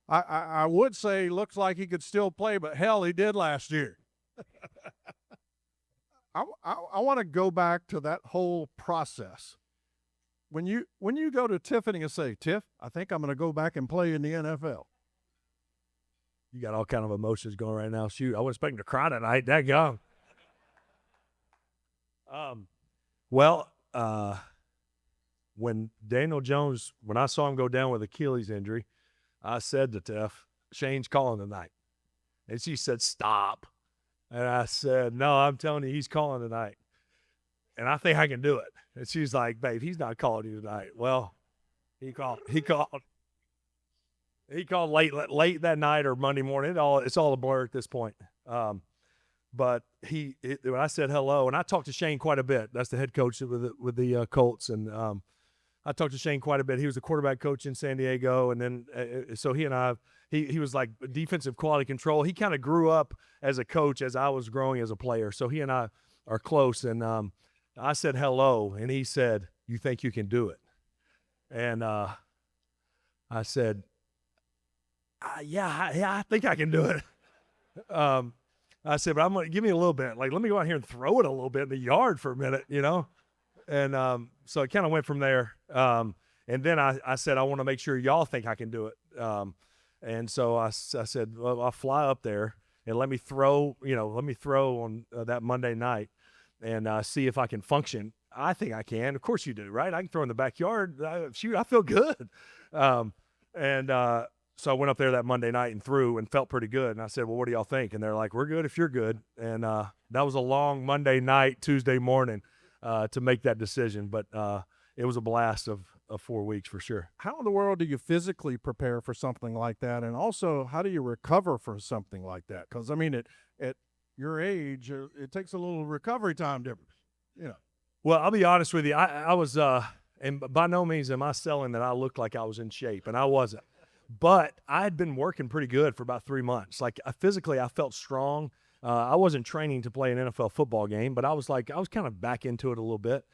I would say looks like he could still play, but hell, he did last year. I want to go back to that whole process. When you go to Tiffany and say, Tiff, I think I'm going to go back and play in the NFL. You got all kind of emotions going right now. Shoot, I wasn't expecting to cry tonight. That young. Well, when Daniel Jones, when I saw him go down with Achilles injury, I said to Tiff, Shane's calling tonight. And she said, stop. And I said, no, I'm telling you, he's calling tonight. And I think I can do it. And she's like, babe, he's not calling you tonight. Well, he called late that night or Monday morning. It's all a blur at this point. But when I said hello, and I talked to Shane quite a bit. That's the head coach with the Colts. And I talked to Shane quite a bit. He was the quarterback coach in San Diego. And then so he and I, he was like defensive quality control. He kind of grew up as a coach as I was growing as a player. So he and I are close. And I said hello, and he said, you think you can do it? And I said, yeah, I think I can do it. I said, but I'm going to give me a little bit. Like, let me go out here and throw it a little bit in the yard for a minute, you know? And so it kind of went from there. And then I said, I want to make sure y'all think I can do it. And so I said, well, I'll fly up there and let me throw on that Monday night and see if I can function. I think I can. Of course you do, right? I can throw in the backyard. Shoot, I feel good. So I went up there that Monday night and threw and felt pretty good. And I said, well, what do y'all think? And they're like, we're good if you're good. And that was a long Monday night, Tuesday morning to make that decision. But it was a blast of 4 weeks for sure. How in the world do you physically prepare for something like that? And also, how do you recover for something like that? Because, I mean, at your age, it takes a little recovery time difference, you know. Well, I'll be honest with you. I was, and by no means am I selling that I looked like I was in shape, and I wasn't. But I had been working pretty good for about 3 months. Like physically, I felt strong. I wasn't training to play an NFL football game, but I was kind of back into it a little bit.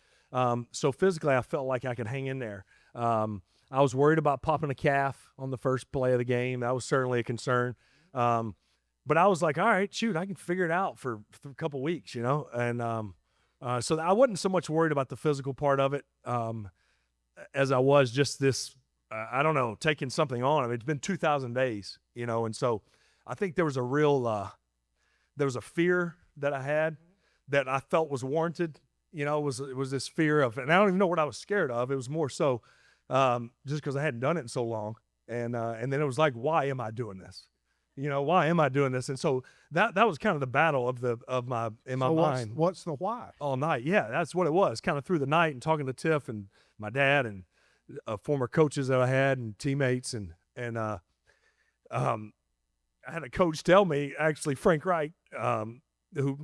So physically, I felt like I could hang in there. I was worried about popping a calf on the first play of the game. That was certainly a concern. But I was like, all right, shoot, I can figure it out for a couple weeks, you know? And so I wasn't so much worried about the physical part of it as I was just this, I don't know, taking something on. I mean, it's been 2,000 days, you know? And so I think there was a real, there was a fear that I had that I felt was warranted. You know, it was this fear of, and I don't even know what I was scared of. It was more so just because I hadn't done it in so long. And then it was like, why am I doing this? You know, why am I doing this? And so that was kind of the battle of my mind. What's the why? All night. Yeah, that's what it was. Kind of through the night and talking to Tiff and my dad and former coaches that I had and teammates and I had a coach tell me, actually Frank Wright, who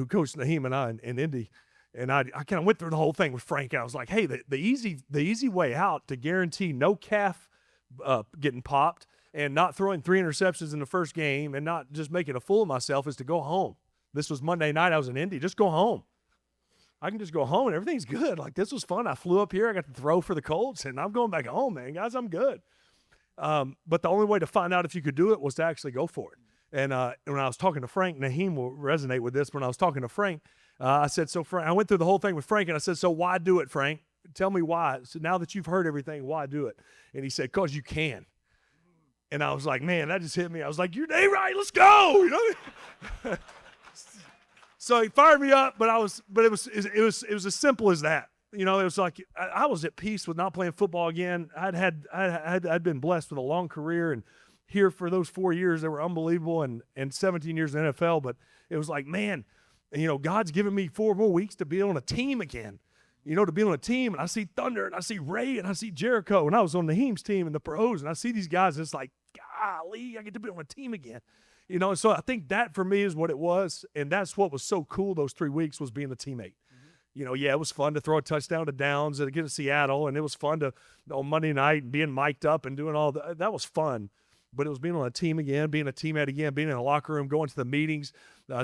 coached Naheem and I in Indy, and I kind of went through the whole thing with Frank. And I was like, hey, the easy way out to guarantee no calf getting popped and not throwing 3 interceptions in the first game and not just making a fool of myself is to go home. This was Monday night. I was in Indy. Just go home. I can just go home and everything's good. Like, this was fun. I flew up here. I got to throw for the Colts, and I'm going back home, man. Guys, I'm good. But the only way to find out if you could do it was to actually go for it. And when I was talking to Frank, Naheem will resonate with this. When I was talking to Frank, I said, so Frank, I went through the whole thing with Frank, and I said, so why do it, Frank? Tell me why. So now that you've heard everything, why do it? And he said, because you can. And I was like, man, that just hit me. I was like, you're dang right, let's go. You know? So he fired me up, but it was as simple as that. You know, it was like I was at peace with not playing football again. I'd been blessed with a long career, and here for those 4 years they were unbelievable, and 17 years in the NFL. But it was like, man, you know, God's given me 4 more weeks to be on a team again. You know, to be on a team, and I see Thunder, and I see Ray, and I see Jericho, and I was on Naheem's team and the pros, and I see these guys, and it's like, golly, I get to be on a team again. You know, and so I think that for me is what it was, and that's what was so cool those 3 weeks was being a teammate. Mm-hmm. You know, yeah, it was fun to throw a touchdown to Downs and get to Seattle, and it was fun to on Monday night being mic'd up and doing all that. That was fun, but it was being on a team again, being a teammate again, being in a locker room, going to the meetings,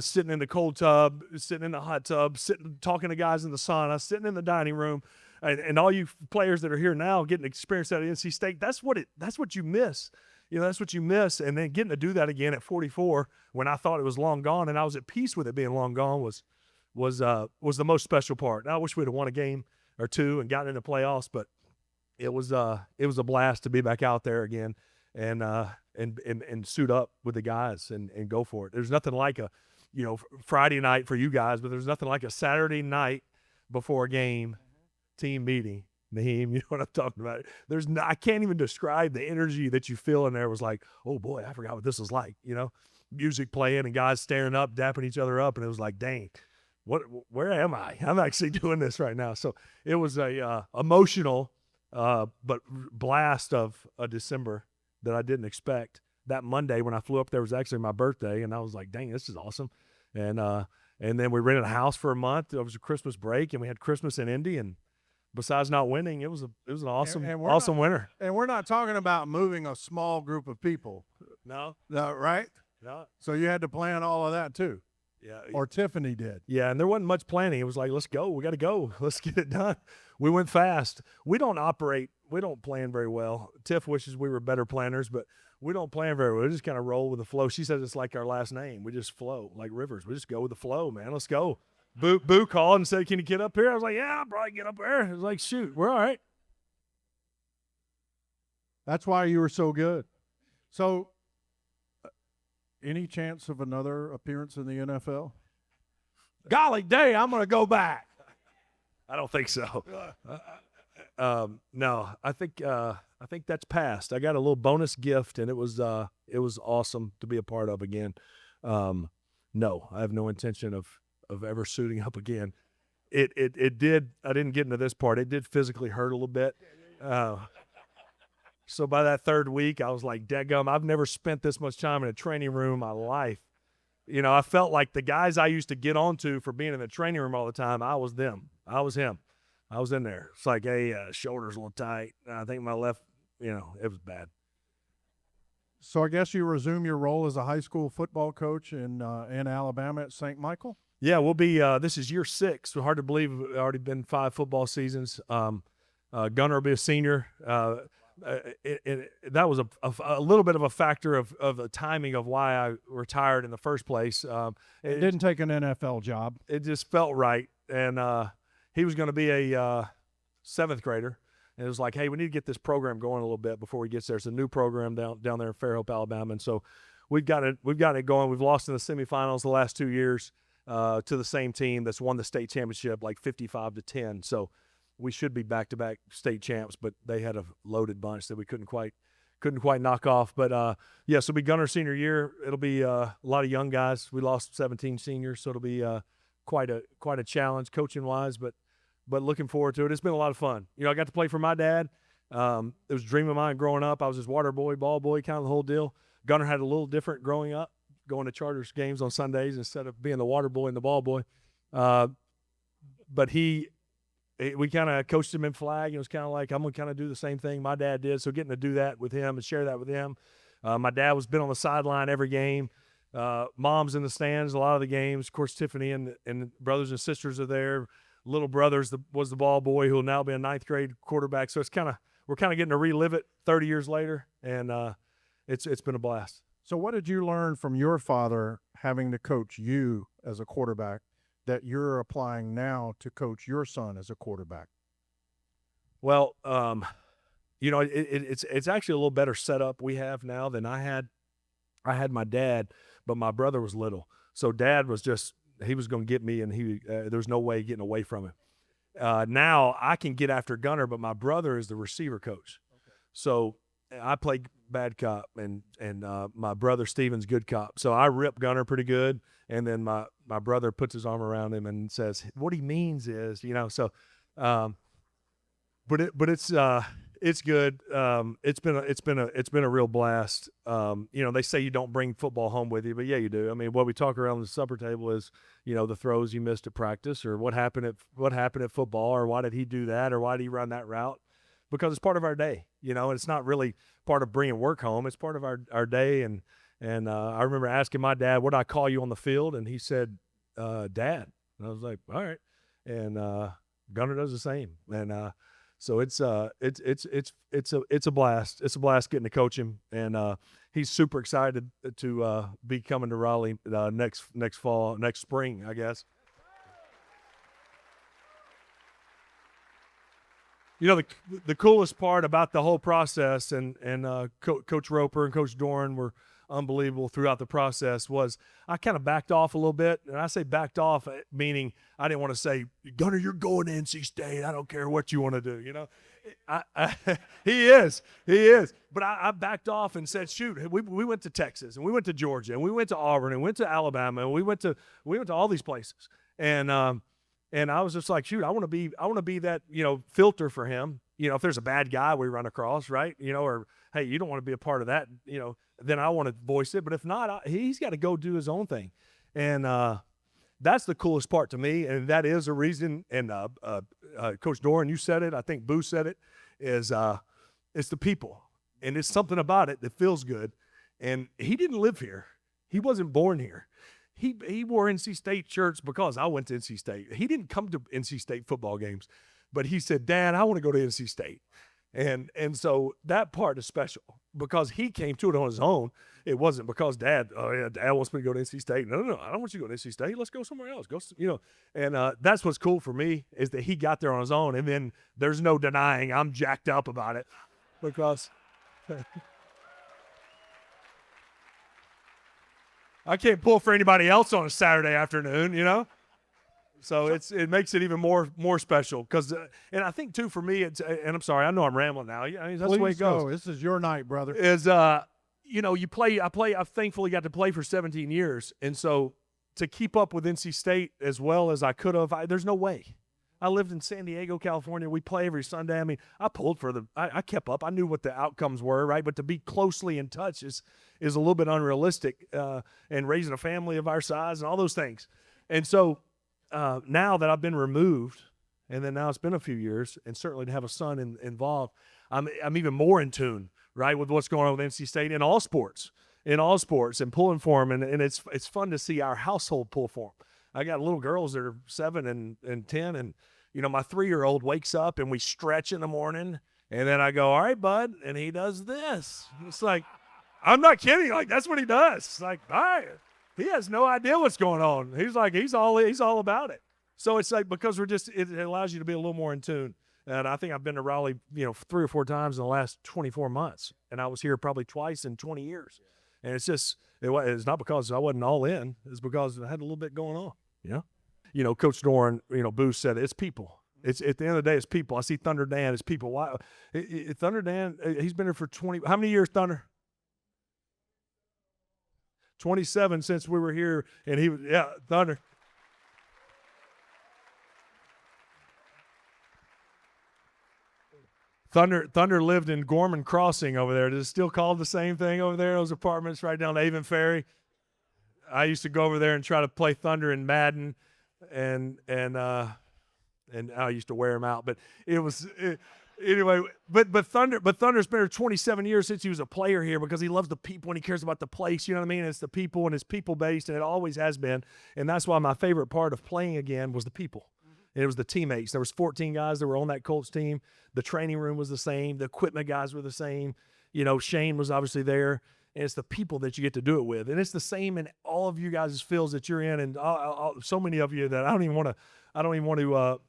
sitting in the cold tub, sitting in the hot tub, talking to guys in the sauna, sitting in the dining room, and all you players that are here now getting experience out of NC State. That's what you miss. that's what you miss. And then getting to do that again at 44 when I thought it was long gone and I was at peace with it being long gone was the most special part. And I wish we'd have won a game or two and gotten into playoffs, but it was a blast to be back out there again and suit up with the guys and go for it. There's nothing like a, Friday night for you guys, but there's nothing like a Saturday night before a game team meeting. Naheem, you know what I'm talking about. I can't even describe the energy that you feel in there. It was like, oh boy, I forgot what this was like, music playing and guys staring up, dapping each other up. And it was like, dang, where am I? I'm actually doing this right now. So it was a emotional, but blast of a December that I didn't expect. That Monday when I flew up there was actually my birthday. And I was like, dang, this is awesome. And then we rented a house for a month. It was a Christmas break and we had Christmas in Indy, and besides not winning, it was an awesome, awesome winter. And we're not talking about moving a small group of people. No, right? No. So you had to plan all of that too. Yeah. Or Tiffany did. Yeah, and there wasn't much planning. It was like, let's go. We got to go. Let's get it done. We went fast. We don't plan very well. Tiff wishes we were better planners, but we don't plan very well. We just kind of roll with the flow. She says it's like our last name. We just flow like rivers. We just go with the flow, man. Let's go. Boo called and said, can you get up here? I was like, yeah, I'll probably get up there. I was like, shoot, we're all right. That's why you were so good. So, any chance of another appearance in the NFL? Golly day, I'm going to go back. I don't think so. No, I think that's past. I got a little bonus gift, and it was awesome to be a part of again. No, I have no intention of ever suiting up again. It did. I didn't get into this part. It did physically hurt a little bit. So by that third week, I was like, dadgum, I've never spent this much time in a training room in my life. I felt like the guys I used to get onto for being in the training room all the time, I was them. I was him. I was in there. It's like, hey, shoulder's a little tight. I think my left, it was bad. So I guess you resume your role as a high school football coach in Alabama at St. Michael? Yeah, we'll be this is year 6. So hard to believe it's already been 5 football seasons. Gunnar will be a senior. That was a little bit of a factor of the timing of why I retired in the first place. It didn't take an NFL job. It just felt right. And he was going to be a 7th grader. And it was like, hey, we need to get this program going a little bit before he gets there. It's a new program down there in Fairhope, Alabama. And so we've got it going. We've lost in the semifinals the last 2 years to the same team that's won the state championship like 55-10. So we should be back-to-back state champs, but they had a loaded bunch that we couldn't quite knock off. But so it'll be Gunnar senior year. It'll be a lot of young guys. We lost 17 seniors, so it'll be quite a challenge coaching wise, but looking forward to it. It's been a lot of fun. I got to play for my dad. It was a dream of mine growing up. I was his water boy, ball boy, kind of the whole deal. Gunnar had a little different growing up, going to Chargers games on Sundays instead of being the water boy and the ball boy. But we kind of coached him in flag. It was kind of like, I'm going to kind of do the same thing my dad did. So getting to do that with him and share that with him. My dad was been on the sideline every game. Mom's in the stands a lot of the games. Of course, Tiffany and brothers and sisters are there. Little brother's was the ball boy who will now be a 9th grade quarterback. So we're kind of getting to relive it 30 years later, and it's been a blast. So what did you learn from your father having to coach you as a quarterback that you're applying now to coach your son as a quarterback? Well, it's actually a little better setup we have now than I had. I had my dad, but my brother was little. So dad was he was going to get me, and there was no way getting away from him. Now I can get after Gunnar, but my brother is the receiver coach. Okay. So I play bad cop, and my brother Steven's good cop. So I rip Gunnar pretty good, and then my brother puts his arm around him and says, what he means is, so, but it's good. It's been a real blast. They say you don't bring football home with you, but yeah, you do. I mean, what we talk around the supper table is, the throws you missed at practice, or what happened at football, or why did he do that, or why did he run that route? Because it's part of our day, and it's not really part of bringing work home. It's part of our day. And I remember asking my dad, what did I call you on the field? And he said, Dad. And I was like, all right. And Gunnar does the same. And So it's a blast. It's a blast getting to coach him, and he's super excited to be coming to Raleigh next spring, I guess. You know, the coolest part about the whole process, and Coach Roper and Coach Doran were unbelievable throughout the process, was I kind of backed off a little bit. And I say backed off, meaning I didn't want to say, Gunnar, you're going to NC State. I don't care what you want to do. You know, he is. But I backed off and said, shoot, we went to Texas, and we went to Georgia, and we went to Auburn, and went to Alabama, and we went to all these places. And I was just like, shoot, I want to be that, you know, filter for him. You know, if there's a bad guy we run across, right? You know, or hey, you don't want to be a part of that, you know, then I want to voice it. But if not, he's got to go do his own thing. And that's the coolest part to me. And that is a reason. And Coach Doran, you said it. I think Boo said it. Is it's the people, and it's something about it that feels good. And he didn't live here. He wasn't born here. He wore NC State shirts because I went to NC State. He didn't come to NC State football games, but he said, Dad, I want to go to NC State. And so that part is special because he came to it on his own. It wasn't because Dad wants me to go to NC State. No, I don't want you to go to NC State. Let's go somewhere else. Go, you know. And that's what's cool for me is that he got there on his own. And then there's no denying I'm jacked up about it because I can't pull for anybody else on a Saturday afternoon, you know. So it makes it even more special because, and I think too for me, and I'm sorry, I know I'm rambling now. I mean, that's the way it goes. This is your night, brother. Is you know, I've thankfully got to play for 17 years, and so to keep up with NC State as well as I could have, there's no way. I lived in San Diego, California. We play every Sunday. I mean, I pulled for I kept up. I knew what the outcomes were, right? But to be closely in touch is a little bit unrealistic, and raising a family of our size and all those things. And so now that I've been removed, and then now it's been a few years, and certainly to have a son involved, I'm even more in tune, right, with what's going on with NC State in all sports, and pulling for them. And it's fun to see our household pull for them. I got little girls that are 7 and 10, and you know, my 3-year-old wakes up and we stretch in the morning, and then I go, all right, bud, and he does this. It's like, I'm not kidding. Like, that's what he does. It's like, all right. He has no idea what's going on. He's like, he's all about it. So it's like, because it allows you to be a little more in tune. And I think I've been to Raleigh, you know, 3 or 4 times in the last 24 months, and I was here probably twice in 20 years. And it's just, it's not because I wasn't all in. It's because I had a little bit going on. Yeah. You know, Coach Doran, you know, Booth said it's people. It's at the end of the day, it's people. I see Thunder Dan, it's people. Why? Thunder Dan, he's been here for 20. How many years, Thunder? 27 since we were here, and Thunder. Thunder lived in Gorman Crossing over there. Is it still called the same thing over there? Those apartments right down the Avon Ferry. I used to go over there and try to play Thunder in Madden, and I used to wear him out. But anyway. But Thunder's been here 27 years since he was a player here because he loves the people and he cares about the place. You know what I mean? It's the people, and it's people based, and it always has been. And that's why my favorite part of playing again was the people. And it was the teammates. There was 14 guys that were on that Colts team. The training room was the same. The equipment guys were the same. You know, Shane was obviously there. And it's the people that you get to do it with. And it's the same in all of you guys' fields that you're in, and so many of you that I don't even want to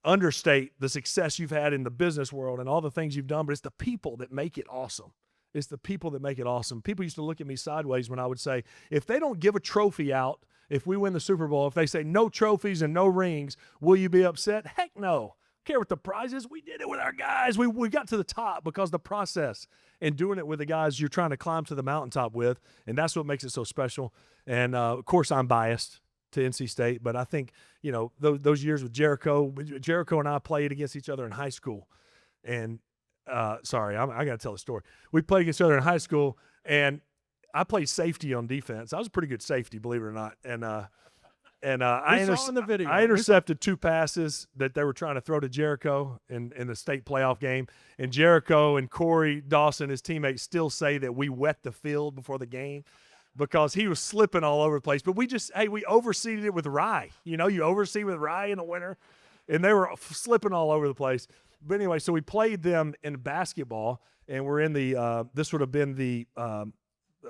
understate the success you've had in the business world and all the things you've done, but it's the people that make it awesome. It's the people that make it awesome. People used to look at me sideways when I would say, if they don't give a trophy out, if we win the Super Bowl, if they say no trophies and no rings, will you be upset? Heck no. Care what the prize is. We did it with our guys. We got to the top because the process and doing it with the guys you're trying to climb to the mountaintop with, and that's what makes it so special. And of course, I'm biased to NC State, but I think, you know, those years with Jericho and I played against each other in high school. And I got to tell the story. We played against each other in high school, and I played safety on defense. I was a pretty good safety, believe it or not. I intercepted 2 passes that they were trying to throw to Jericho in the state playoff game. And Jericho and Corey Dawson, his teammates, still say that we wet the field before the game because he was slipping all over the place. But we overseeded it with rye. You know, you overseed with rye in the winter, and they were slipping all over the place. But anyway, so we played them in basketball, and we're in the this would have been the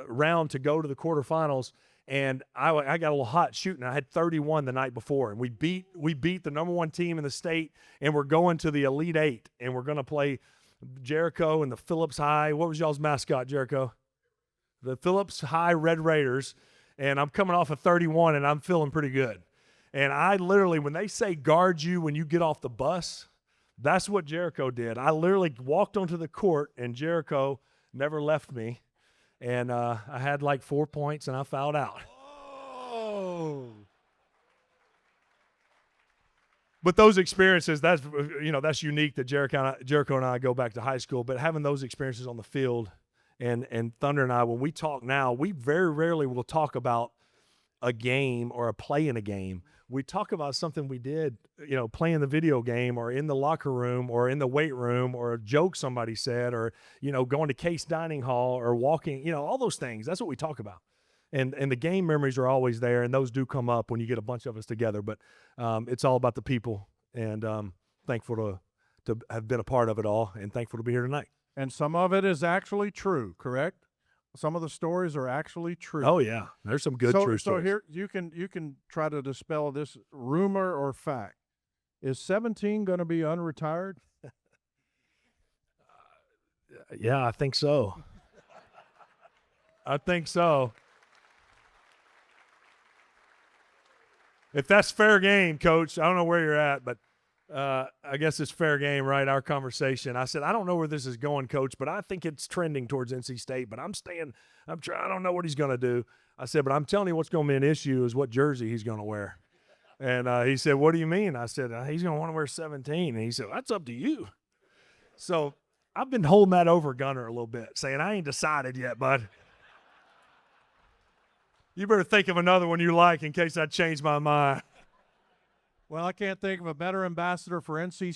round to go to the quarterfinals. And I got a little hot shooting. I had 31 the night before, and we beat the #1 team in the state, and we're going to the Elite Eight, and we're going to play Jericho and the Phillips High. What was y'all's mascot, Jericho? The Phillips High Red Raiders. And I'm coming off of 31, and I'm feeling pretty good. And I literally, when they say guard you when you get off the bus, that's what Jericho did. I literally walked onto the court, and Jericho never left me. And I had like 4 points, and I fouled out. Oh. But those experiences, that's unique that Jericho and I go back to high school. But having those experiences on the field, and Thunder and I, when we talk now, we very rarely will talk about a game or a play in a game. We talk about something we did, playing the video game or in the locker room or in the weight room or a joke somebody said or, going to Case Dining Hall or walking, all those things. That's what we talk about. And the game memories are always there, and those do come up when you get a bunch of us together. But it's all about the people, and thankful to have been a part of it all and thankful to be here tonight. And some of it is actually true, correct? Some of the stories are actually true. Oh yeah, there's some good true stories. So here you can try to dispel this rumor or fact. Is 17 going to be unretired? Yeah, I think so. I think so. If that's fair game, Coach, I don't know where you're at, but I guess it's fair game, right? Our conversation. I said, I don't know where this is going, Coach, but I think it's trending towards NC State. But I don't know what he's going to do. I said, but I'm telling you what's going to be an issue is what jersey he's going to wear. And he said, what do you mean? I said, he's going to want to wear 17. And he said, that's up to you. So I've been holding that over Gunnar a little bit, saying, I ain't decided yet, bud. You better think of another one you like in case I change my mind. Well, I can't think of a better ambassador for NC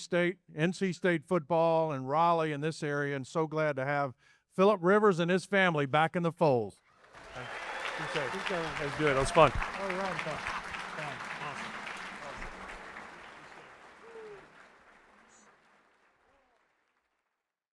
State football and Raleigh in this area, and so glad to have Philip Rivers and his family back in the fold. That was good. That was fun. All right.